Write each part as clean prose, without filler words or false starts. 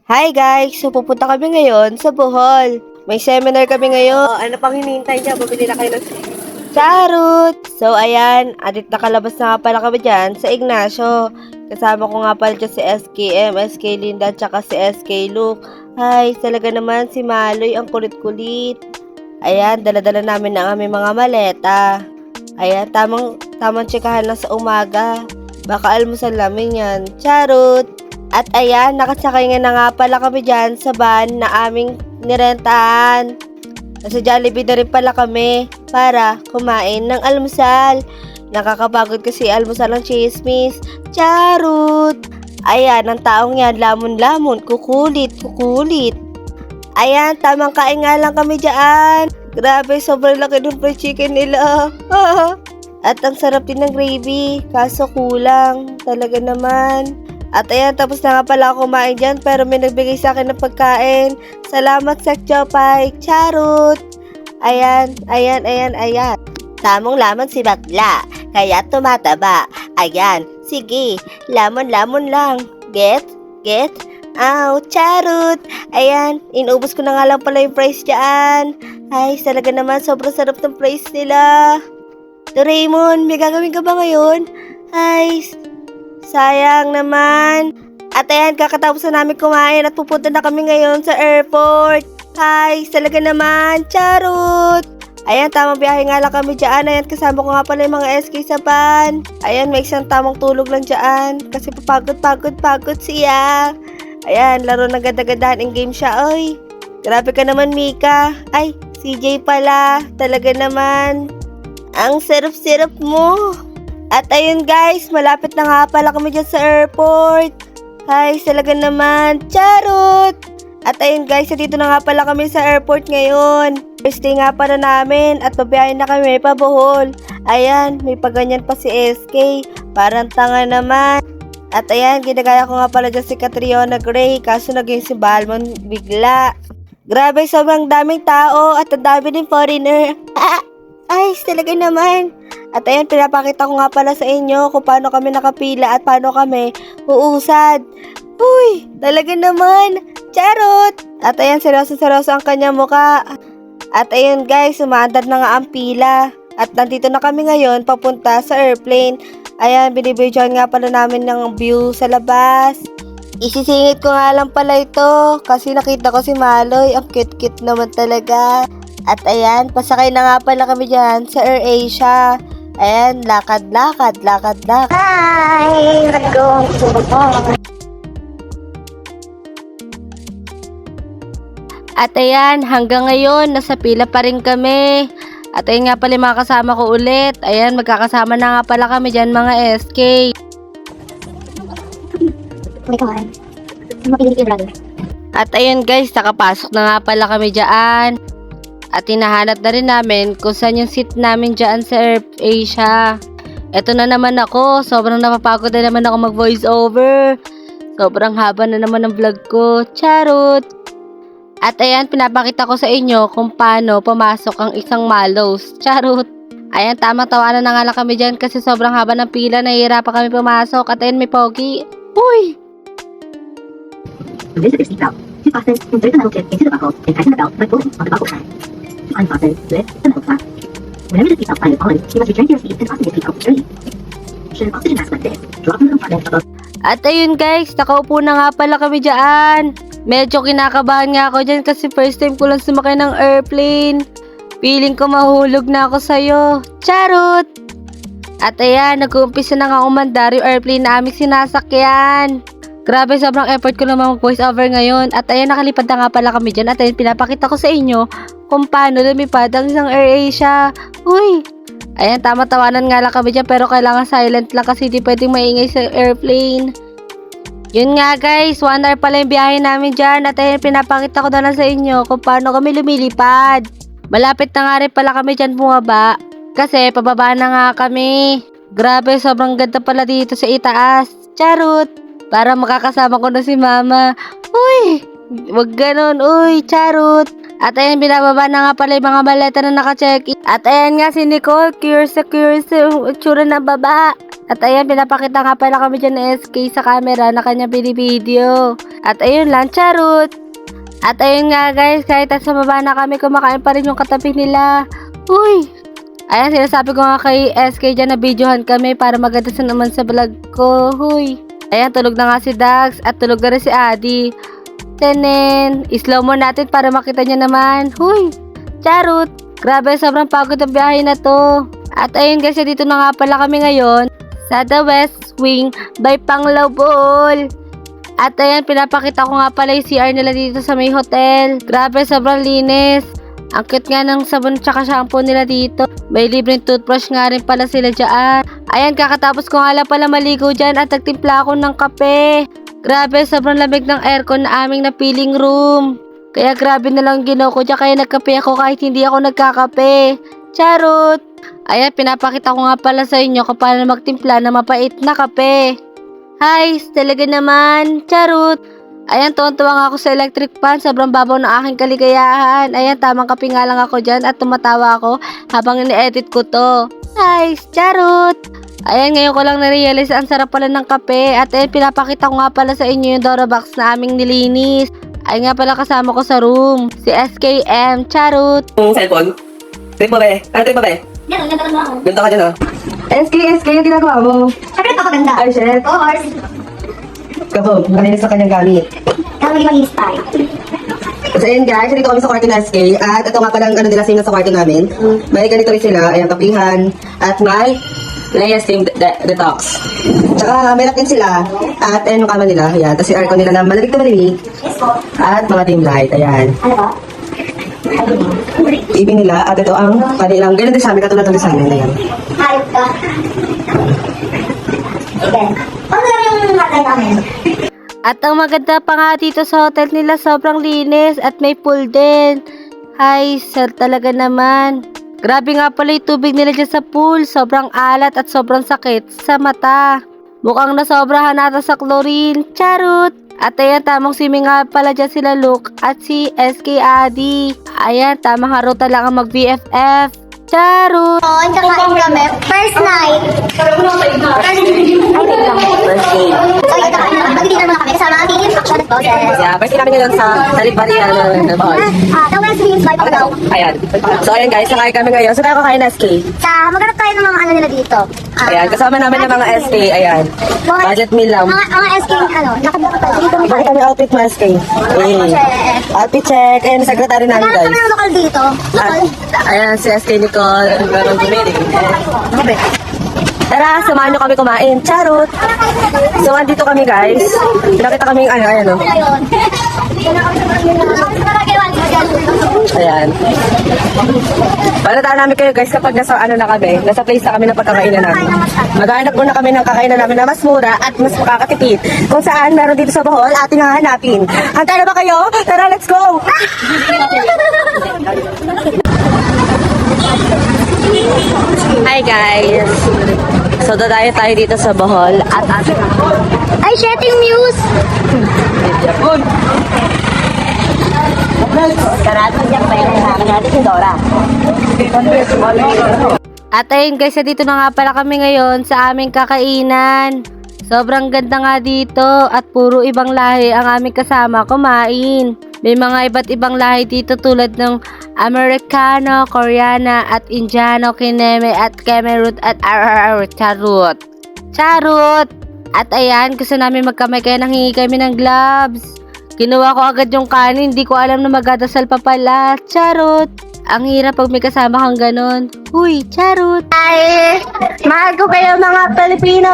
Hi guys! So pupunta kami ngayon sa Bohol. May seminar kami ngayon. Ano pang hinihintay niya? Bumili na kayo ng charot! So ayan, adit nakalabas na nga pala kami dyan sa Ignacio. Kasama ko nga pala dyan si SKM, SK Linda, tsaka si SK Luke. Ay, talaga naman si Maloy ang kulit-kulit. Ayan, dala-dala namin ng aming mga maleta. Ayan, tamang tsikahan lang sa umaga. Baka almusal namin yan. Charot! At ayan, nakasakay nga na nga pala kami dyan sa van na aming nirentahan. Nasa Jollibee na rin pala kami para kumain ng almusal. Nakakapagod kasi almusal ng chismis. Charot! Ayan, ang taong yan, lamon-lamon, kukulit. Ayan, tamang kain nga lang kami dyan. Grabe, sobrang laki ng fried chicken nila. At ang sarap din ng gravy, kaso kulang. Talaga naman. At ayan, tapos na nga pala ako kumain dyan, pero may nagbigay sa akin ng pagkain. Salamat sa Chopay, charot! Ayan. Tamong lamon si bakla, kaya tumataba. Ayan, sige, lamon-lamon lang. Get? Aw, charot! Ayan, inubos ko na nga lang pala yung price dyan. Ay, talaga naman, sobrang sarap ng price nila. Doraemon, may gagawin ka ba ngayon? Ay, sayang naman. At ayan, kakatapos na namin kumain at pupunta na kami ngayon sa airport. Hi, talaga naman, charot! Ayan, tamang biyahe nga lang kami dyan. Ayan, kasama ko nga pala yung mga SK sa van. Ayan, may isang tamang tulog lang dyan. Kasi pagod siya. Ayan, laro ng ganda-gandahan in game siya. Oy, grabe ka naman, Mika. Ay, CJ pala. Talaga naman. Ang sarap-sarap mo. At ayun guys, malapit na nga pala kami dyan sa airport. Ay, talaga naman, charot! At ayun guys, dito na nga pala kami sa airport ngayon. First day nga pala namin at babiyahin na kami pa Bohol. Ayan, may paganyan pa si SK. Parang tanga naman. At ayan, ginagaya ko nga pala dyan si Catriona Gray, kaso naging si Balmon bigla. Grabe, sobrang daming tao at ang dami din foreigner. Ay, talaga naman. At ayan, pinapakita ko nga pala sa inyo kung paano kami nakapila at paano kami uusad. Uy, talaga naman. Charot! At ayan, seryoso ang kanyang muka. At ayun guys, umaandar na nga ang pila. At nandito na kami ngayon papunta sa airplane. Ayan, binibidyoan nga pala namin ng view sa labas. Isisingit ko nga lang pala ito kasi nakita ko si Maloy. Ang cute naman talaga. At ayan, pasakay na nga pala kami dyan sa AirAsia. Ayan, lakad. Hi! Let's go! At ayan, hanggang ngayon, nasa pila pa rin kami. At ayun nga pala mga kasama ko ulit. Ayan, magkakasama na nga pala kami dyan mga SK. At ayun guys, nakapasok na nga pala kami dyan. At hinahanap na rin namin kung saan yung seat namin dyan sa AirAsia. Eto na naman ako, sobrang napapagod na naman ako mag voice over. Sobrang haba na naman ng vlog ko, charot! At ayan, pinapakita ko sa inyo kung paano pumasok ang isang Malos. Charot! Ayan, tamang tawanan na nga lang kami dyan kasi sobrang haba ng pila. Nahihirapan kami pumasok. At ayan, may pogi. Uy! To visit your seatbelt, to fasten, insert the metal tip into the buckle and tighten the belt by pulling on the buckle side. To unfasten, lift the metal flap. Whenever the seatbelt sign is on, you must return to your seat and fasten your seatbelt securely. Should an oxygen mask like this drop from the compartment above. At ayun guys, nakaupo na nga pala kami dyan. Medyo kinakabahan nga ako dyan kasi first time ko lang sumakay ng airplane. Feeling ko mahulog na ako sa'yo. Charot! At ayan, nag-uumpisa na nga umandar yung airplane na aming sinasakyan. Grabe, sobrang effort ko naman mag-voice over ngayon. At ayan, nakalipad na nga pala kami dyan. At ayan, pinapakita ko sa inyo kung paano lumipad ang isang AirAsia. Uy! Ayan, tama-tawanan nga lang kami dyan pero kailangan silent lang kasi di pwedeng maingay sa airplane. Yun nga guys, 1 hour pala yung biyahe namin dyan. At ayun, pinapakita ko na lang sa inyo kung paano kami lumilipad. Malapit na nga rin pala kami dyan bumaba. Kasi pababa na nga kami. Grabe, sobrang ganda pala dito sa itaas. Charot! Para makakasama ko na si mama. Uy! Wag ganon, uy, charot! At ayun, binababa na nga pala yung mga maleta na naka-check-in. At ayan nga si Nicole, curious yung itsura ng baba. At ayan, pinapakita nga pala kami dyan na SK sa camera na kanya binibideo. At ayun lang, charot. At ayun nga guys, kahit sa baba na kami, kumakain pa rin yung katabi nila. Uy! Ayan, sinasabi ko nga kay SK dyan na videohan kami para maganda sa naman sa vlog ko. Huy! Ayan, tulog na nga si Dax at tulog na rin si Adi. Tenen, slow mo natin para makita niya naman. Huy! Charot! Grabe, sobrang pagod ang biyahe na to. At ayun guys, dito na nga pala kami ngayon sa The West Wing by Panglao Bohol. At ayan, pinapakita ko nga pala yung CR nila dito sa may hotel. Grabe, sobrang linis. Ang cute nga ng sabon tsaka shampoo nila dito. May libreng toothbrush nga rin pala sila dyan. Ayan, kakatapos ko nga lang pala maligo dyan at nagtimpla ako ng kape. Grabe, sobrang lamig ng aircon na aming napiling room. Kaya grabe na lang ginawa ko dyan, kaya nagkape ako kahit hindi ako nagkakape. Charot! Ayan, pinapakita ko nga pala sa inyo kung paano magtimpla na mapait na kape. Hi, talaga naman. Charot! Ayan, tuwan-tuwa nga ako sa electric fan. Sobrang babaw ng aking kaligayahan. Ayan, tamang kape nga lang ako dyan at tumatawa ako habang ini-edit ko to. Hi, charot! Ayan, ngayon ko lang na-realize ang sarap pala ng kape. At ayan, pinapakita ko nga pala sa inyo yung Dorobox na aming nilinis. Ay nga pala kasama ko sa room. Si SKM, charot! Yung cellphone. Trip mo be? Ano trip mo be? Yan, ganda ka ako. Ganda ka dyan, oh. SK, yung ginagawa mo. Siyempre, napakaganda. Ay, shit. Of course. Kapo, malinis sa kanyang gamit. Kaya maging malinis tayo. So, ayun guys, dito kami sa kwarto na SK. At ito nga palang ano nila same na sa kwarto namin. May ganito rin sila. Ayan, kapihan. At may Leia Steam Detox. Tsaka may din sila. At ayan yung kama nila. Ayan, tapos yung aircon nila na malamig na malamig. Yes po. At mga dim light. Ayan. Ano ba? TV nila. At ito ang kanilang, ganun din sa amin. Katulad ng sa amin. Ayan. Hayop ka. Sige. Ano lang yung matay namin? At ang maganda pa nga dito sa hotel nila, sobrang linis at may pool din. Hi, sir talaga naman. Grabe nga pala yung tubig nila dyan sa pool. Sobrang alat at sobrang sakit sa mata. Mukhang nasobrahan nata sa chlorine. Charot! At ayan, tamang swimming nga pala dyan sila Luke at si SK Adi. Ayan, tamang haruta lang ang mag-BFF. Charot! Oo, kakain kami. First night. First day. So, ito kami. Mag-dinner muna kami. Kasama ang team, action at boses. Yeah, first day namin ngayon sa Talibarian ng Bohol. The West Wings by Panglao. Ayan. So, ayan guys, nakain kami ngayon. So, tayo kakain SK. Maghanap tayo ng mga ano nila dito. Ayan, kasama namin ng mga SK. Ayan. Budget meal lang. Mga SK, nakabito tayo. Dito may Bakit kami outfit mo SK? Outfit check. Ayan, secretary namin Maghanap guys. kami ng lokal dito. Lokal. Ayan, si SK Nicole. Meron bumili. Tara, samahan nyo kami kumain. Charot! So, andito kami guys. Nakita kami ano, ayan o. Ayan. Palataan namin kayo guys kapag nasa ano na kami, nasa place na kami ng pagkakainan namin. Maghanap muna kami ng kakainan namin na mas mura at mas makakatipid. Kung saan meron dito sa Bohol, ating hahanapin. Handa na ba kayo? Tara, let's go! Hi guys! So, dadayo tayo dito sa Bohol at ating Ay, Sheting Muse! At ayun guys, dito na nga pala kami ngayon sa aming kakainan. Sobrang ganda nga dito at puro ibang lahi ang aming kasama kumain. May mga iba't ibang lahi dito tulad ng Americano, Koreana at Indiano, Kineme at Kemerut at Charot. Charot! At ayan, gusto namin magkamay kaya nanghingi kami ng gloves. Kinuha ko agad yung kanin, hindi ko alam na magdadasal pa pala. Charot! Ang hirap pag may kasama kang ganon. Uy, charot! Ay, mahal ko kayo mga Pilipino!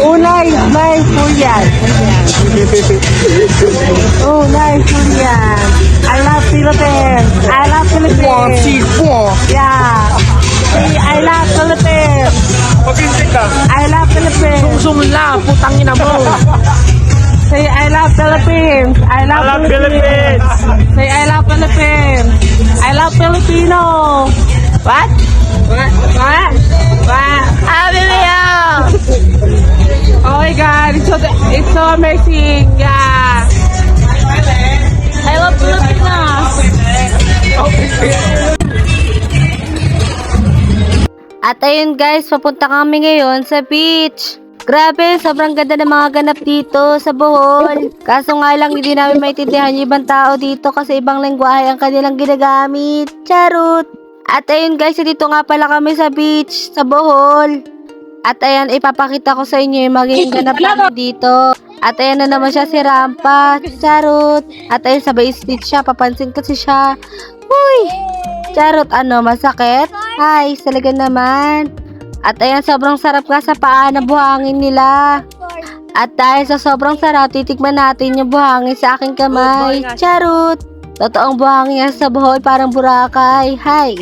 Unay, may Julian. Oh, nice Julian. I love Philippines. I love Philippines. Yeah. See, I love Philippines. Philippines. Pag-intay ka. I love Philippines. Sungsung lang, putang ina mo. Say I love Philippines. I love, I love Philippines. Say I love Philippines. I love Filipino. What? What? What? What? Oh my God, it's so amazing. Yeah. I love Filipinas. At ayun guys, papunta kami ngayon sa beach. Grabe, sobrang ganda ng mga ganap dito sa Bohol. Kaso nga lang, hindi namin maintindihan yung ibang tao dito kasi ibang lengguwahe ang kanilang ginagamit. Charot! At ayun guys, dito nga pala kami sa beach, sa Bohol. At ayan, ipapakita ko sa inyo yung magiging ganap namin dito. At ayan na naman siya si Rampa. Charot! At ayun, sabay stitch siya, papansin kasi siya. Uy! Charot, ano, masakit? Ay, talaga naman. At ayan, sobrang sarap nga sa paa na buhangin nila. At dahil sa sobrang sarap, titikman natin yung buhangin sa aking kamay. Charot! Totoong buhangin yan sa Bohol, parang Boracay. Hi!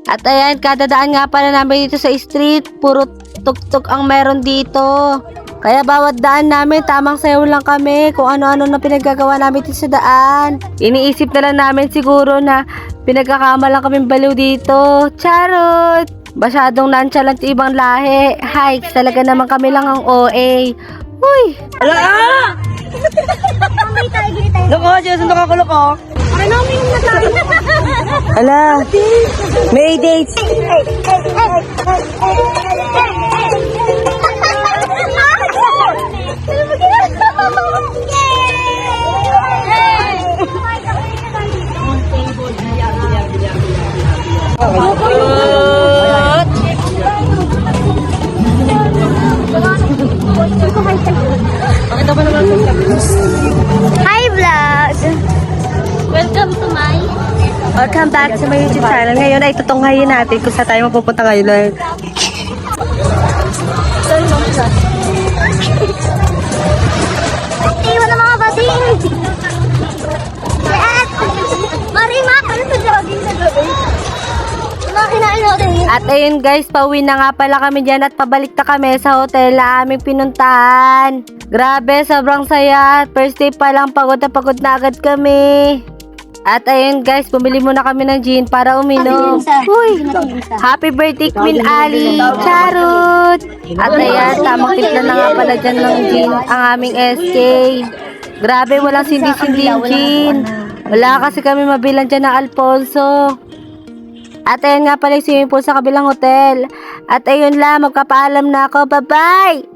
At ayan, kadadaan nga pala namin dito sa street. Puro tuk-tuk ang meron dito. Kaya bawat daan namin, tamang sayaw lang kami kung ano-ano na pinaggagawa namin dito sa daan. Iniisip na lang namin siguro na pinagkakama lang kaming baliw dito. Charot! Masyadong nonchalant yung ibang lahi. Hikes, talaga naman kami lang ang OA. Uy! Ala! Loko, sinusundo ka ko, loko. Ala! May dates! Hi vlog! Welcome back sa my YouTube channel. Ngayon ay tutunghayin natin kung saan tayo mapupunta ngayon. Iwan ng mga bating! Yes! Marima! Ano sa jogging sa gabi? Mga kinain natin. At ayun guys, pauwi na nga pala kami dyan at pabalik na kami sa hotel na aming pinuntahan. Grabe, sobrang saya. First day pa lang, pagod na agad kami. At ayun guys, bumili muna kami ng gin para uminom. Uy! Happy birthday Queen Ali! Charot! At ayan, tamang timpla na nga pala dyan ng gin ang aming SK. Grabe, walang sindi-sindi yung gin. Wala kasi kami mabilan dyan ng Alfonso. At ayun nga pala yung swimming pool sa kabilang hotel. At ayun lang, magpapaalam na ako. Bye-bye!